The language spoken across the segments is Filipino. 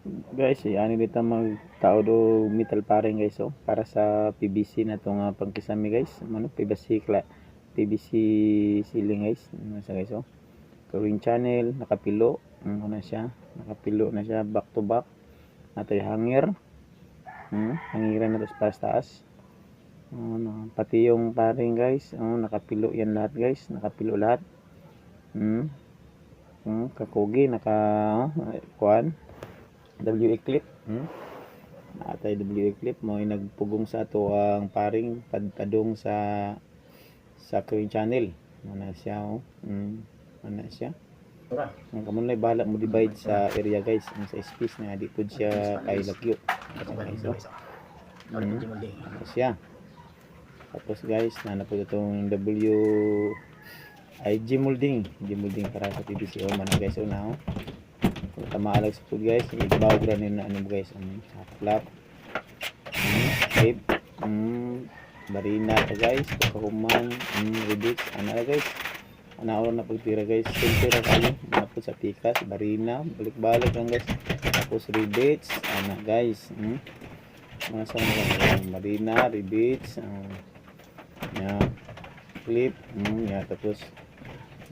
Guys, ani dito magtao do metal paring guys oh para sa PVC na tong pangkisami guys. Ano PVC ceiling guys. Ano siya guys oh. Chlorine channel nakapilo. Ano siya? Nakapilo na siya back to back. Atoy hanger. Hangiran na to sa taas. Pati yung paring guys, nakapilo yan lahat guys, nakapilo lahat. Kakugi naka kuan WA clip. Atay WA clip mo nagpugong sa ato ang paring padung sa clean channel. Ano siya oh. Ano siya? Ang kamon lay bahala mo divide sa area guys, sa space na di pud siya kay lagyo. Ano siya? Tapos guys, po itong IG molding para sa PVC oh man guys oh now. Tamalag sa food guys, ibawag ra ni ano guys, flap. Tape. Barina pa guys, kahuman, rivets, ana guys. Ana na pagtira guys, simple ra kayo, napod sa pikas, barina, balik-balik lang guys. Tapos rivets, ana guys. Mga sa barina, rivets, clip, tapos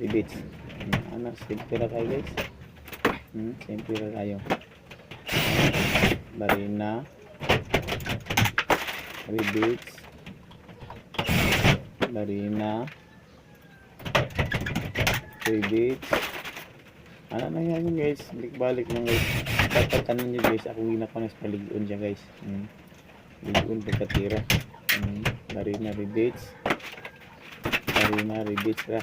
rivets. Ana simple ra kayo guys. Simple ra kayo. Barina, rivets, barina, rivets. Ano na yan guys, balik-balik lang guys. Tatatanan nyo guys, ako ginakaw sa paligon siya guys. Ligon pagkatira. Barina, rivets, barina, rivets ra.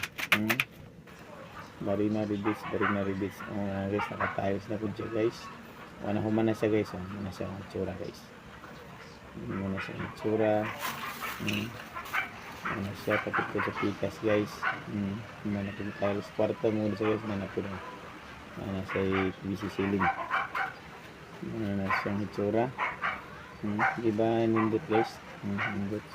Barina rivets guys, nakatayos na po siya guys. Human na siya guys, muna siya ang itsura guys. Muna siya ang itsura. Muna siya tapos ko sa pikas guys. Muna po tiles kwarto muna siya guys, muna po na sa PVC ceiling. Muna na siya ang itsura. Diba nindot guys? Nindot.